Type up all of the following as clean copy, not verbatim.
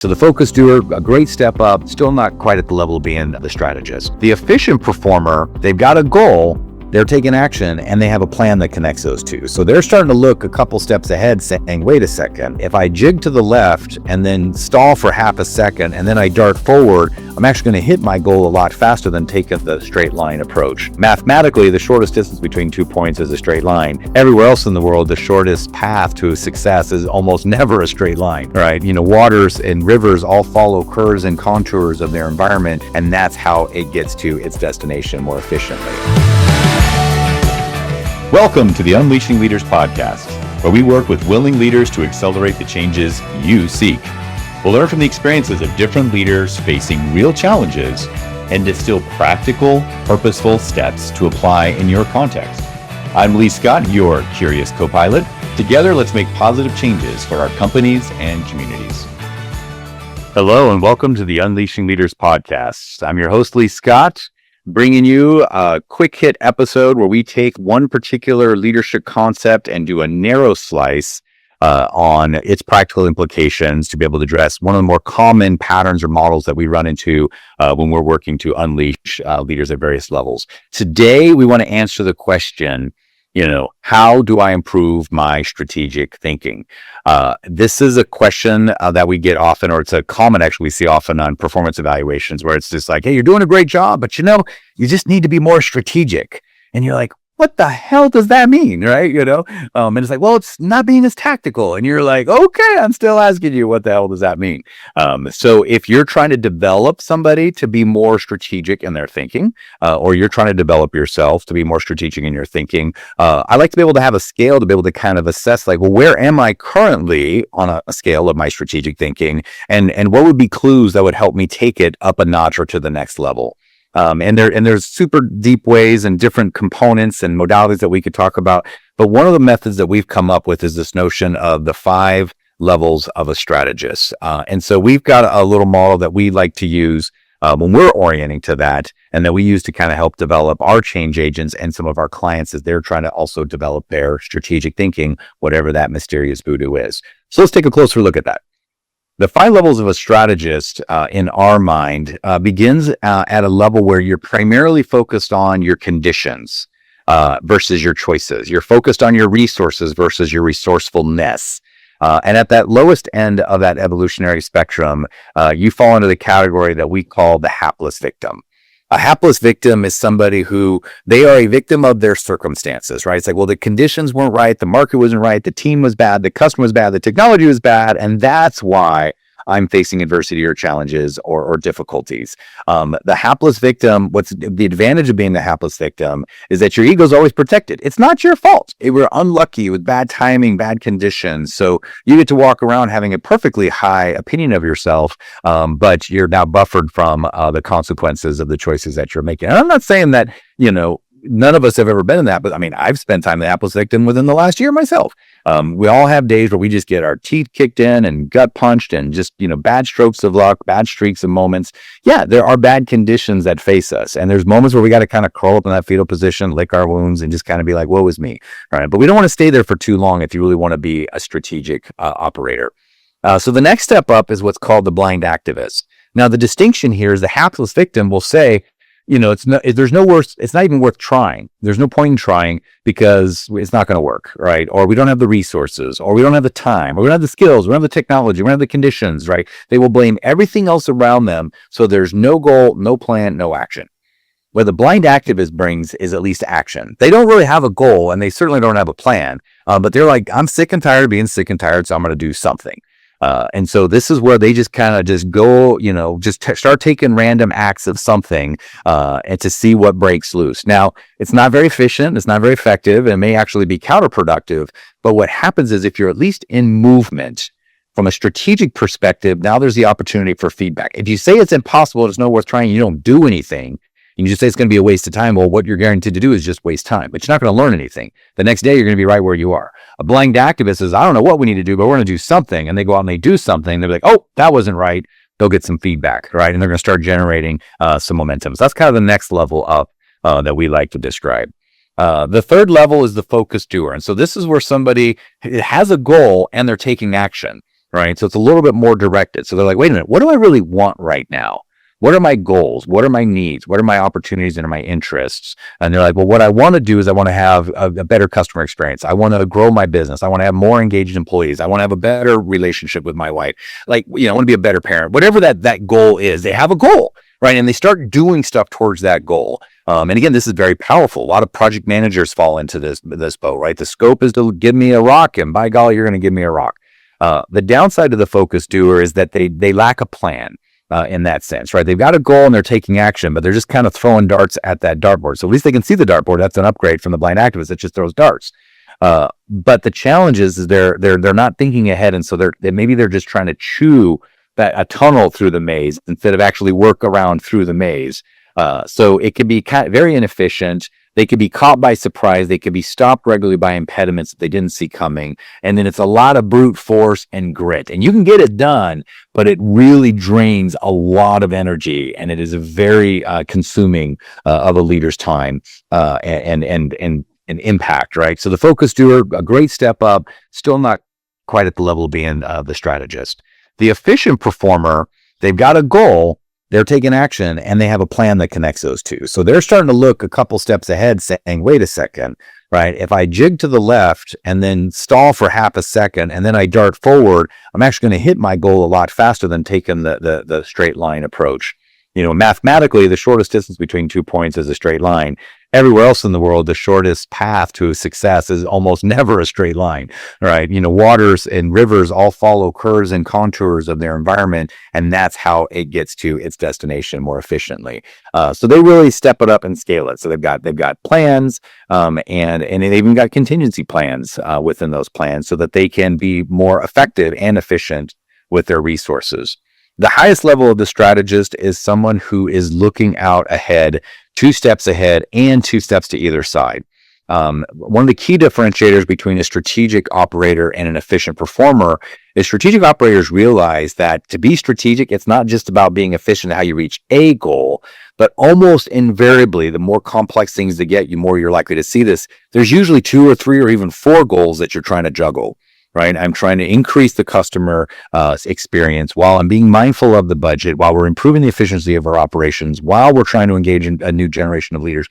So the focus doer, a great step up, still not quite at the level of being the strategist. The efficient performer, they've got a goal, they're taking action, and they have a plan that connects those two. So they're starting to look a couple steps ahead saying, wait a second, if I jig to the left and then stall for half a second and then I dart forward, I'm actually going to hit my goal a lot faster than taking the straight line approach. Mathematically, the shortest distance between 2 points is a straight line. Everywhere else in the world, the shortest path to success is almost never a straight line, right? Waters and rivers all follow curves and contours of their environment, and that's how it gets to its destination more efficiently. Welcome to the Unleashing Leaders podcast, where we work with willing leaders to accelerate the changes you seek. We'll learn from the experiences of different leaders facing real challenges and distill practical, purposeful steps to apply in your context. I'm Lee Scott, your curious co-pilot. Together, let's make positive changes for our companies and communities. Hello, and welcome to the Unleashing Leaders podcast. I'm your host, Lee Scott, bringing you a quick hit episode where we take one particular leadership concept and do a narrow slice on its practical implications to be able to address one of the more common patterns or models that we run into when we're working to unleash leaders at various levels. Today, we want to answer the question, how do I improve my strategic thinking? This is a question that we get often, or it's a comment actually we see often on performance evaluations, where it's just like, hey, you're doing a great job, but you just need to be more strategic. And you're like, what the hell does that mean, right? And it's like, well, it's not being as tactical. And you're like, okay, I'm still asking you, what the hell does that mean? So if you're trying to develop somebody to be more strategic in their thinking, or you're trying to develop yourself to be more strategic in your thinking, I like to be able to have a scale to be able to kind of assess, like, well, where am I currently on a scale of my strategic thinking? And what would be clues that would help me take it up a notch or to the next level? And there's super deep ways and different components and modalities that we could talk about. But one of the methods that we've come up with is this notion of the 5 levels of a strategist. And so we've got a little model that we like to use when we're orienting to that, and that we use to kind of help develop our change agents and some of our clients as they're trying to also develop their strategic thinking, whatever that mysterious voodoo is. So let's take a closer look at that. The 5 levels of a strategist in our mind begins at a level where you're primarily focused on your conditions versus your choices. You're focused on your resources versus your resourcefulness. And at that lowest end of that evolutionary spectrum, you fall into the category that we call the hapless victim. A hapless victim is somebody who, they are a victim of their circumstances, right? It's like, well, the conditions weren't right, the market wasn't right, the team was bad, the customer was bad, the technology was bad, and that's why I'm facing adversity or challenges or difficulties. The hapless victim, what's the advantage of being the hapless victim is that your ego is always protected. It's not your fault. You were unlucky with bad timing, bad conditions. So you get to walk around having a perfectly high opinion of yourself, but you're now buffered from the consequences of the choices that you're making. And I'm not saying that, none of us have ever been in that, but I mean, I've spent time the hapless victim within the last year myself. We all have days where we just get our teeth kicked in and gut punched and just, bad strokes of luck, bad streaks of moments. Yeah, there are bad conditions that face us. And there's moments where we got to kind of crawl up in that fetal position, lick our wounds, and just kind of be like, woe is me. All right. But we don't want to stay there for too long if you really want to be a strategic operator. So the next step up is what's called the blind activist. Now, the distinction here is the hapless victim will say, it's not even worth trying. There's no point in trying because it's not going to work, right? Or we don't have the resources, or we don't have the time, or we don't have the skills, we don't have the technology, we don't have the conditions, right? They will blame everything else around them. So there's no goal, no plan, no action. What the blind activist brings is at least action. They don't really have a goal, and they certainly don't have a plan, but they're like, I'm sick and tired of being sick and tired, so I'm going to do something. And so this is where they just kind of just go, start taking random acts of something and to see what breaks loose. Now, it's not very efficient. It's not very effective. And it may actually be counterproductive. But what happens is if you're at least in movement from a strategic perspective, now there's the opportunity for feedback. If you say it's impossible, it's not worth trying, you don't do anything, you just say it's going to be a waste of time. Well, what you're guaranteed to do is just waste time, but you're not going to learn anything. The next day, you're going to be right where you are. A blind activist says, I don't know what we need to do, but we're going to do something. And they go out and they do something. They're like, oh, that wasn't right. They'll get some feedback, right? And they're going to start generating some momentum. So that's kind of the next level up that we like to describe. The third level is the focus doer. And so this is where somebody has a goal and they're taking action. right? So it's a little bit more directed. So they're like, wait a minute, what do I really want right now? What are my goals? What are my needs? What are my opportunities and my interests? And they're like, well, what I want to do is I want to have a better customer experience. I want to grow my business. I want to have more engaged employees. I want to have a better relationship with my wife. Like, I want to be a better parent. Whatever that goal is, they have a goal, right? And they start doing stuff towards that goal. And again, this is very powerful. A lot of project managers fall into this boat, right? The scope is to give me a rock, and by golly, you're going to give me a rock. The downside of the focus doer is that they lack a plan. In that sense, right? They've got a goal and they're taking action, but they're just kind of throwing darts at that dartboard. So at least they can see the dartboard. That's an upgrade from the blind activist that just throws darts. But the challenge is they're not thinking ahead, and so maybe they're just trying to chew a tunnel through the maze instead of actually work around through the maze. So it can be very inefficient. They could be caught by surprise. They could be stopped regularly by impediments that they didn't see coming. And then it's a lot of brute force and grit. And you can get it done, but it really drains a lot of energy. And it is a very consuming of a leader's time and impact, right? So the focus doer, a great step up, still not quite at the level of being the strategist. The efficient performer, they've got a goal, they're taking action, and they have a plan that connects those two. So they're starting to look a couple steps ahead saying, wait a second, right? If I jig to the left and then stall for half a second and then I dart forward, I'm actually going to hit my goal a lot faster than taking the straight line approach. Mathematically, the shortest distance between 2 points is a straight line. Everywhere else in the world, the shortest path to success is almost never a straight line, right? Waters and rivers all follow curves and contours of their environment, and that's how it gets to its destination more efficiently. So they really step it up and scale it. So they've got plans, and they've even got contingency plans within those plans so that they can be more effective and efficient with their resources. The highest level of the strategist is someone who is looking out ahead, 2 steps ahead and 2 steps to either side. One of the key differentiators between a strategic operator and an efficient performer is strategic operators realize that to be strategic, it's not just about being efficient at how you reach a goal, but almost invariably, the more complex things they get, the more you're likely to see this. There's usually 2 or 3 or even 4 goals that you're trying to juggle. Right. I'm trying to increase the customer experience while I'm being mindful of the budget, while we're improving the efficiency of our operations, while we're trying to engage in a new generation of leaders.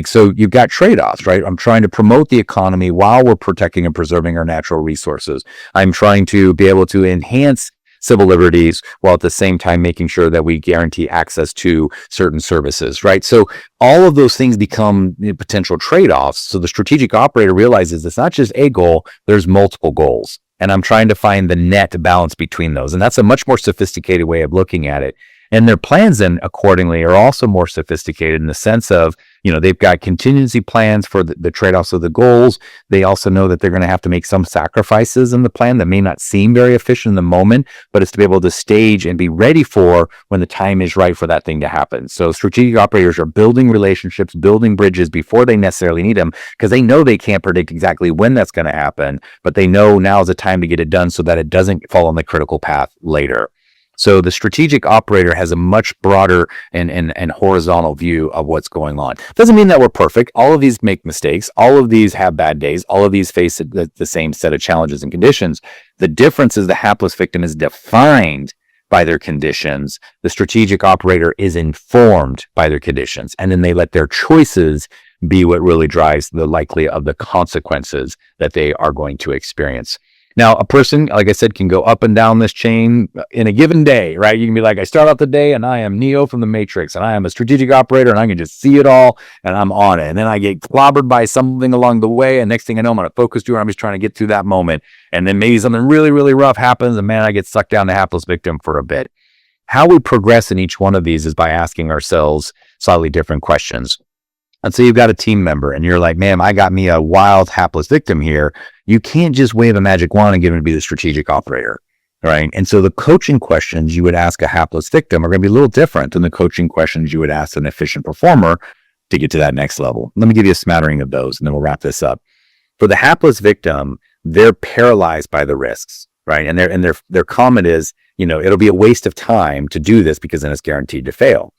So you've got trade-offs, right? I'm trying to promote the economy while we're protecting and preserving our natural resources. I'm trying to be able to enhance civil liberties while at the same time making sure that we guarantee access to certain services, right? So all of those things become potential trade-offs. So the strategic operator realizes it's not just a goal, there's multiple goals. And I'm trying to find the net balance between those. And that's a much more sophisticated way of looking at it. And their plans then accordingly are also more sophisticated in the sense of, they've got contingency plans for the trade-offs of the goals. They also know that they're going to have to make some sacrifices in the plan that may not seem very efficient in the moment, but it's to be able to stage and be ready for when the time is right for that thing to happen. So strategic operators are building relationships, building bridges before they necessarily need them because they know they can't predict exactly when that's going to happen, but they know now is the time to get it done so that it doesn't fall on the critical path later. So the strategic operator has a much broader and horizontal view of what's going on. Doesn't mean that we're perfect. All of these make mistakes. All of these have bad days. All of these face the same set of challenges and conditions. The difference is the hapless victim is defined by their conditions. The strategic operator is informed by their conditions. And then they let their choices be what really drives the likely of the consequences that they are going to experience. Now, a person, like I said, can go up and down this chain in a given day, right? You can be like, I start out the day and I am Neo from the Matrix and I am a strategic operator and I can just see it all and I'm on it. And then I get clobbered by something along the way. And next thing I know, I'm on a focus doer. I'm just trying to get through that moment. And then maybe something really, really rough happens and man, I get sucked down to hapless victim for a bit. How we progress in each one of these is by asking ourselves slightly different questions. And so you've got a team member and you're like, man, I got me a wild hapless victim here. You can't just wave a magic wand and get him to be the strategic operator, right? And so the coaching questions you would ask a hapless victim are going to be a little different than the coaching questions you would ask an efficient performer to get to that next level. Let me give you a smattering of those and then we'll wrap this up. For the hapless victim, they're paralyzed by the risks, right? And their comment is, it'll be a waste of time to do this because then it's guaranteed to fail.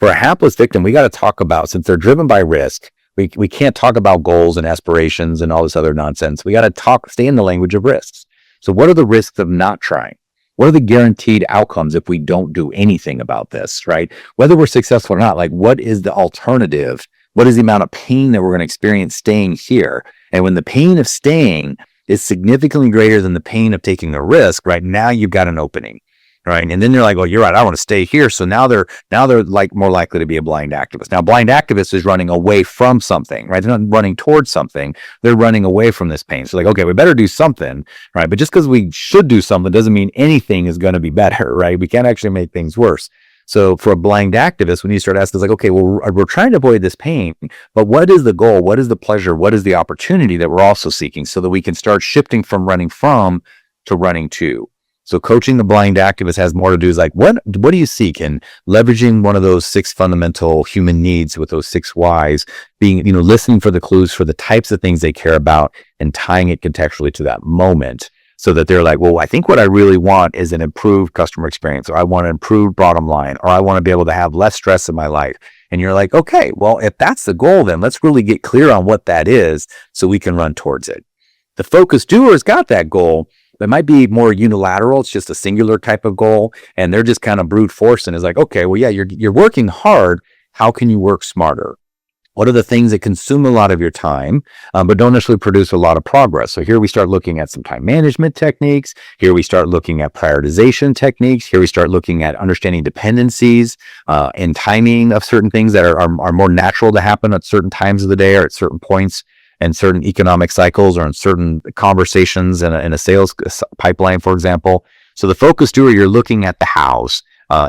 For a hapless victim, we got to talk about, since they're driven by risk, we can't talk about goals and aspirations and all this other nonsense. We got to stay in the language of risks. So what are the risks of not trying? What are the guaranteed outcomes if we don't do anything about this, right? Whether we're successful or not, like what is the alternative? What is the amount of pain that we're going to experience staying here? And when the pain of staying is significantly greater than the pain of taking a risk, right? Now you've got an opening, right? And then they're like, well, you're right, I want to stay here. So now they're like more likely to be a blind activist. Now, blind activist is running away from something, right? They're not running towards something. They're running away from this pain. So like, okay, we better do something, right? But just because we should do something doesn't mean anything is going to be better, right? We can't actually make things worse. So for a blind activist, when you start asking, it's like, okay, well, we're trying to avoid this pain, but what is the goal? What is the pleasure? What is the opportunity that we're also seeking so that we can start shifting from running from to running to? So coaching the blind activist has more to do is like, what do you seek? And leveraging one of those 6 fundamental human needs with those 6 whys, being, listening for the clues for the types of things they care about and tying it contextually to that moment. So that they're like, well, I think what I really want is an improved customer experience, or I want an improved bottom line, or I want to be able to have less stress in my life. And you're like, okay, well, if that's the goal, then let's really get clear on what that is so we can run towards it. The focused doer's got that goal. It might be more unilateral. It's just a singular type of goal. And they're just kind of brute force and is like, okay, well, yeah, you're working hard. How can you work smarter? What are the things that consume a lot of your time, but don't necessarily produce a lot of progress? So here we start looking at some time management techniques. Here we start looking at prioritization techniques. Here we start looking at understanding dependencies and timing of certain things that are more natural to happen at certain times of the day or at certain points and certain economic cycles or in certain conversations in a sales pipeline, for example. So the focus doer, you're looking at the hows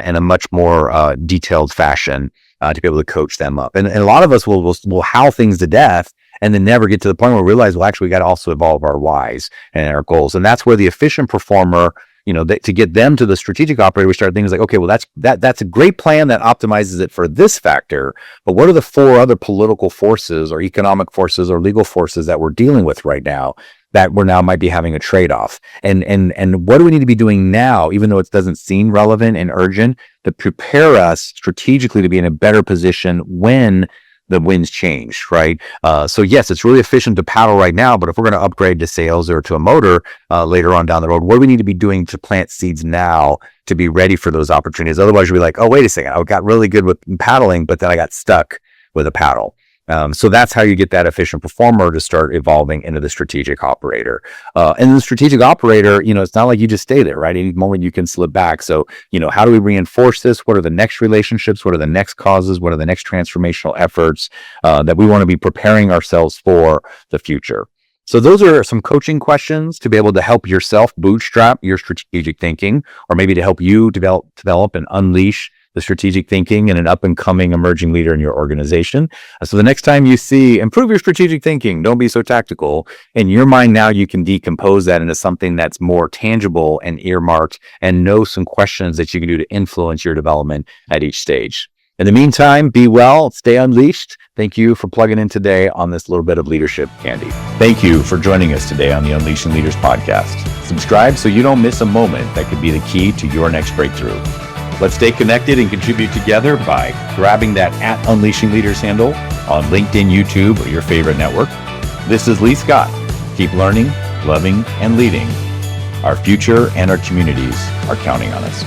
in a much more detailed fashion. To be able to coach them up. And a lot of us will howl things to death and then never get to the point where we realize, well, actually, we got to also evolve our whys and our goals. And that's where the efficient performer, to get them to the strategic operator, we start things like, okay, well, that's a great plan that optimizes it for this factor. But what are the 4 other political forces or economic forces or legal forces that we're dealing with right now that we're now might be having a trade-off? And what do we need to be doing now, even though it doesn't seem relevant and urgent, to prepare us strategically to be in a better position when the winds change, right? So yes, it's really efficient to paddle right now, but if we're going to upgrade to sails or to a motor later on down the road, what do we need to be doing to plant seeds now to be ready for those opportunities? Otherwise, you'll be like, oh, wait a second, I got really good with paddling, but then I got stuck with a paddle. So that's how you get that efficient performer to start evolving into the strategic operator. And the strategic operator, it's not like you just stay there, right? Any moment you can slip back. So, how do we reinforce this? What are the next relationships? What are the next causes? What are the next transformational efforts that we want to be preparing ourselves for the future? So those are some coaching questions to be able to help yourself bootstrap your strategic thinking, or maybe to help you develop and unleash the strategic thinking and an up and coming emerging leader in your organization. So the next time you see improve your strategic thinking, don't be so tactical, in your mind now you can decompose that into something that's more tangible and earmarked and know some questions that you can do to influence your development at each stage. In the meantime, be well, stay unleashed. Thank you for plugging in today on this little bit of leadership candy. Thank you for joining us today on the Unleashing Leaders podcast. Subscribe so you don't miss a moment that could be the key to your next breakthrough. Let's stay connected and contribute together by grabbing that @Unleashing Leaders handle on LinkedIn, YouTube, or your favorite network. This is Lee Scott. Keep learning, loving, and leading. Our future and our communities are counting on us.